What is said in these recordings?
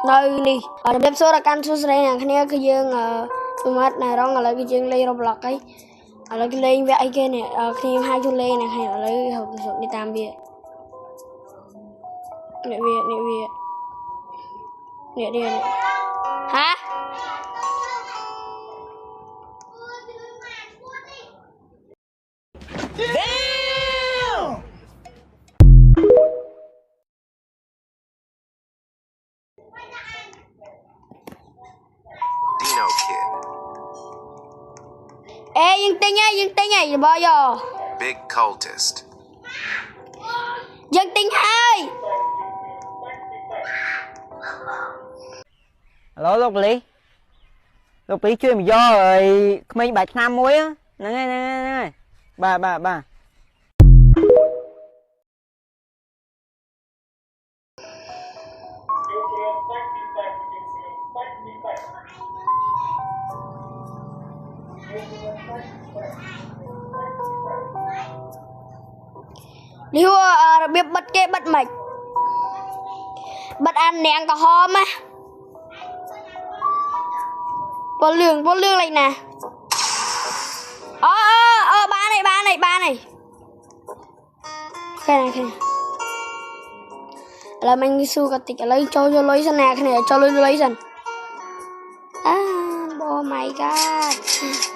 nơi đi ở đêm số là căn số này nè cái cái dương tôi mất này đó là cái dương lên roblox ấy là cái lên vậy kia nè khi hai chú lên nè hay là lấy học đi tam biệt nè đi hả Dino Kid. Ê dương tinh nhá bao giờ Big Cultist. dương tinh ơi alo Lục Lý chuyên do rồi mình 7 năm muối á nè bà đi biết bật cái bật mạch bật ăn nén có hôm á vô lương này nè ba này cái này là mình đi su cái tịch lấy cho lấy sân nè cái này cho lấy sân oh my god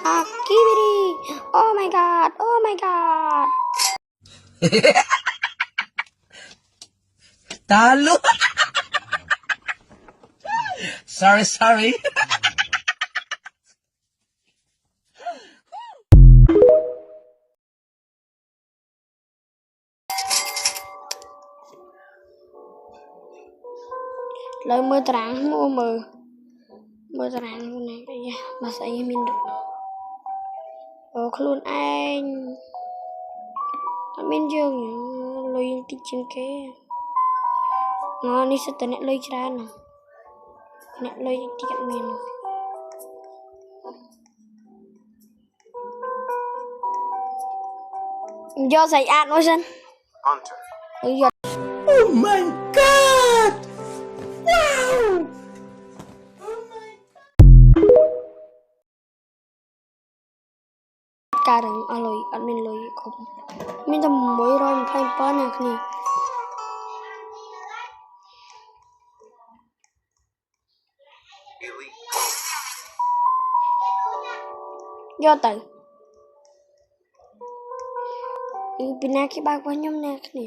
Akibiri oh my god Talo. Sorry. lấy mưa trắng mua mưa trắng này bây giờ mà sẽ mình được luôn anh bên dương lôi cái chân kế ngon đi sẽ tới nè lôi ra nè nè lôi cái cạnh miền do xảy ăn ôi dân Hunter. Oh my god. Wow. cả đừng lôi ăn mình lôi không mình tầm mới rồi mình phải bán nè cái này Elite. do tới bên này cái bác quan nhóm nè cái này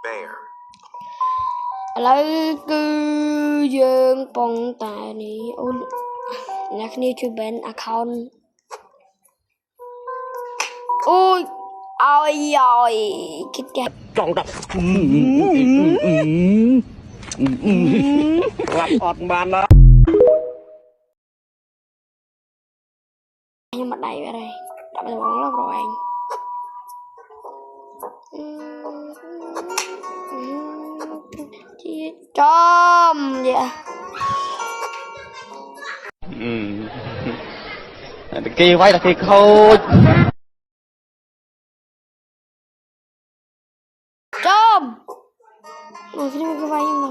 Bear. lấy cứ dương bông tài này là cái này chưa bên account ôi cái đẹp Trọng đọc. Gặp ọt bàn đó. nhưng mà đầy vào đây đã bắt đầu bóng lắm rồi anh chôm vậy kia quay là thì khôi chôm cái này cái vai nhưng mà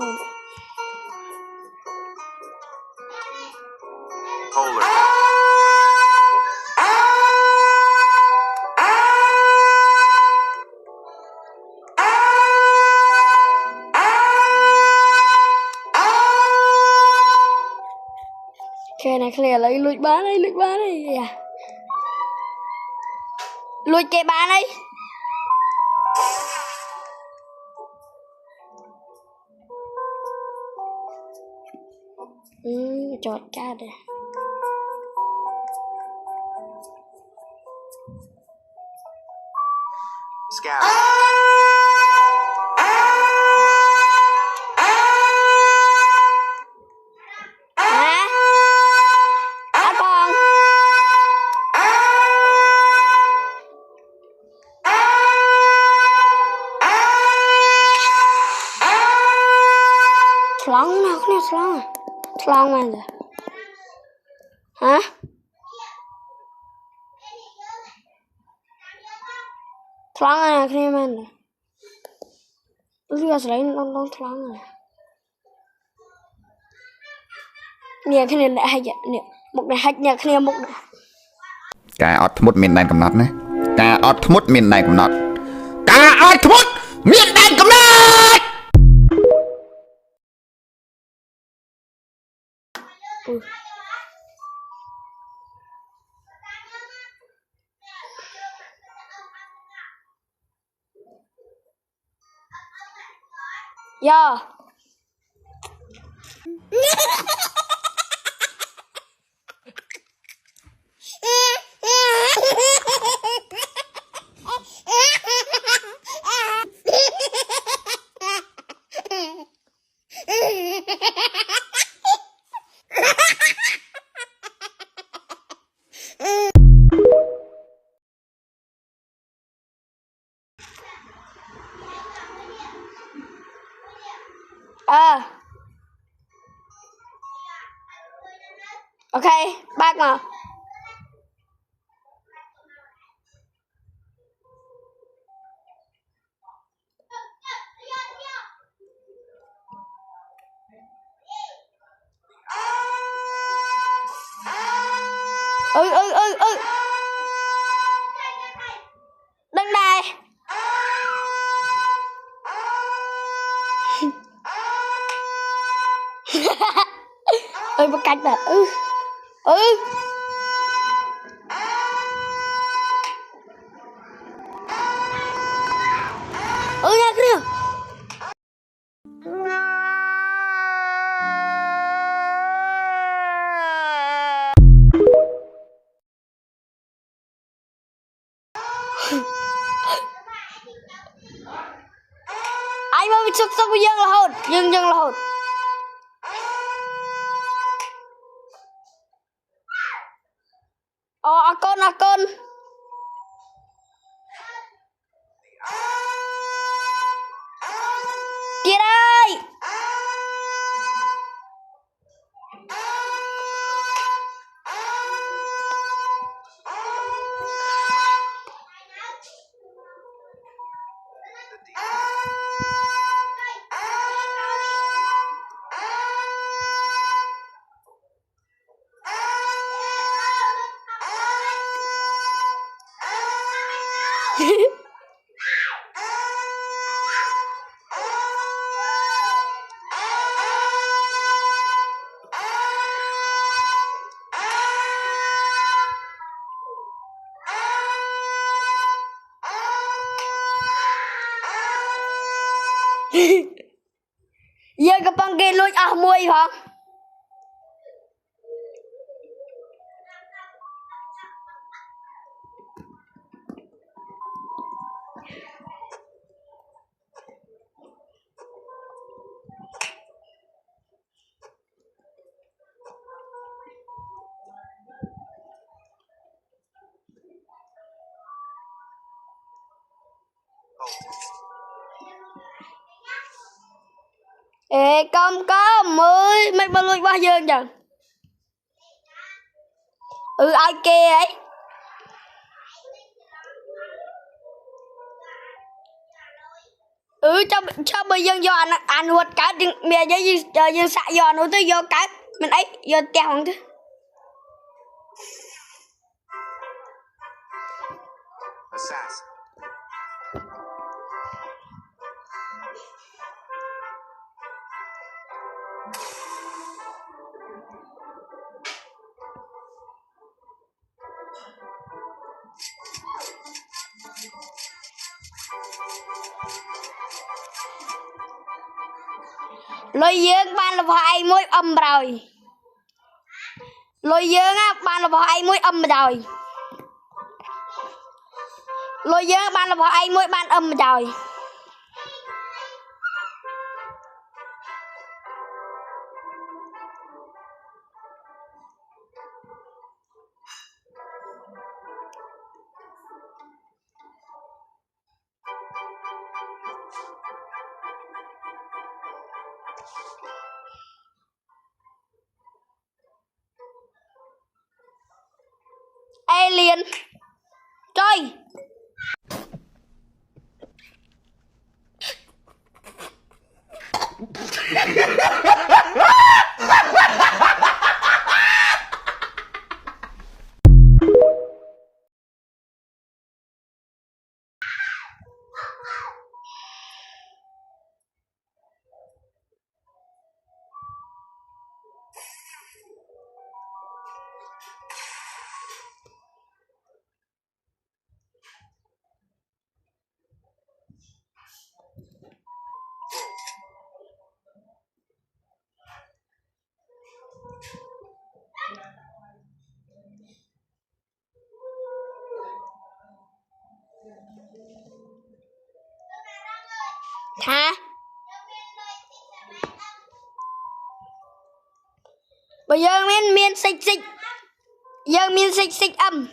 Polar. cái này clear lấy lùi bán đây lùi cái bán đây chọt cá đây Scatter. Slong nào cái này slong mà rồi hả thoáng này kia men này lấy nó thoáng này nè cái này lại hay vậy nè một này hay nè cái này một này ការអត់ធ្មត់មានដែនកំណត់ណាការអត់ធ្មត់មានដែនកំណត់ការអត់ធ្មត់មានដែនកំណត់ Yo. Okay, back mà. Đừng này. Bắt cạch bật. Nha kia. Anh mà bị sốc với dân là hồn, dân là hồn. À con. Kia đây. Giờ các bạn kia luôn mùi hả? Ê con ơi mày bao lùi bao giờ chẳng ai kê ấy cho bây giờ do anh huột cá mẹ giờ xạ do nó tới do cá mình ấy giờ tèo không thế Assassin. lôi dương ban là phải môi âm rồi lôi dương á ban là phải môi âm rồi lôi dương ban là phải môi ban âm rồi alien trời hả bây giờ miên xích xích giờ miên xích xích âm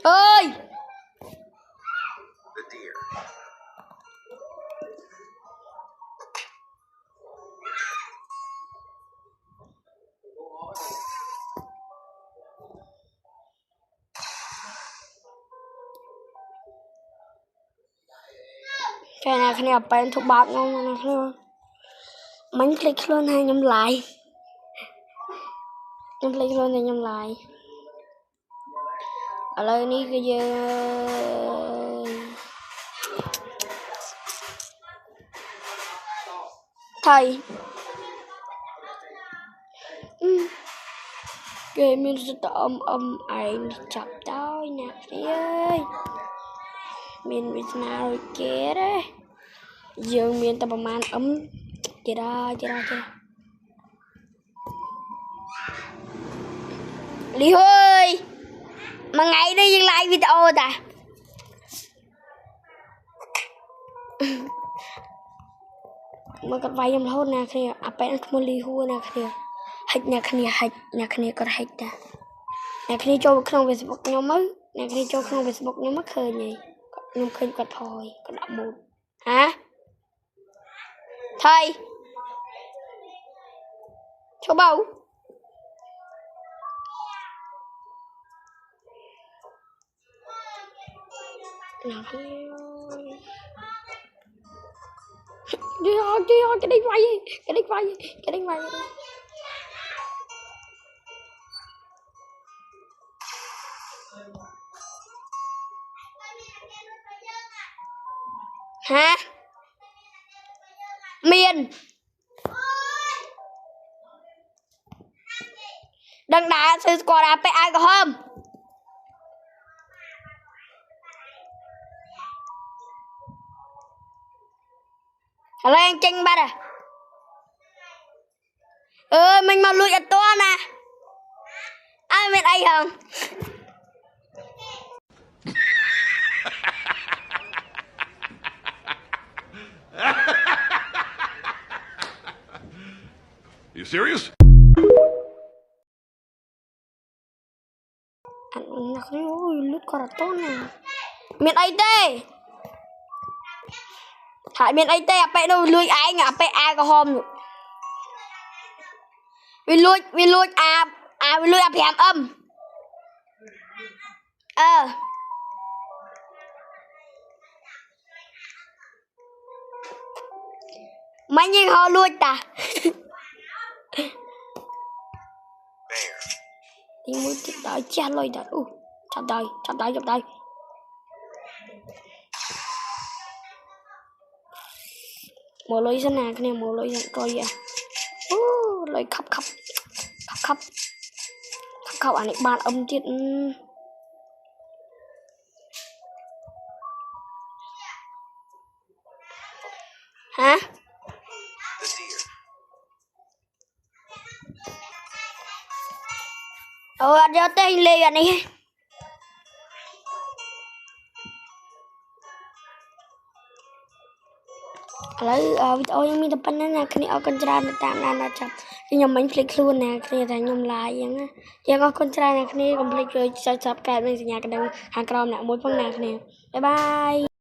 ơi The deer. cái này cái này bên thuộc bạc ngon luôn bánh click luôn hay nhầm lại nhầm click luôn hay nhầm lại ở đây ní cái giờ thầy cái mình sẽ tạo ảnh chập tao nè ơi mình bị nào rồi kia đấy dương miền tập man chết ra Lý ơi mà ngày đi dừng lại video ta mà còn vài dòng lâu nè kia à bé nó Lý hua nè kia hạch nè kia còn hạch ta nè kia cho không Facebook nhau mới nè kia cho không Facebook nhau mất khơi nhỉ nhưng khơi còn thôi còn đã một hả thầy cho bầu nào đi thôi cái đích vay hả miền đừng đá sư quả đá pe ai có hôm lên chinh ba à mình mà lùi ở to nè ai biết ai không You serious? anh nặc ôi lút quả to nè miền ai tê thải miền ai tê à pe đâu lùi ai ngả pe ai có hôm rồi vì lùi vì lùi phèm âm mấy nhưng họ lùi ta thì muốn tiếp đợi cha lôi đợt chặt đời một lôi dân nào cái này một lôi dân coi vậy lôi khắp anh ấy bàn âm chết hả The deer. anh cho tên liền này lấy video yang minta panen nak ni akan cerana tak nak cap yang main klik luôn nè khi ta nhom lại yang akan cerana ni complete rồi subscribe mình sẽ nhà cái đăng hàng crom nè mỗi phong nè bye bye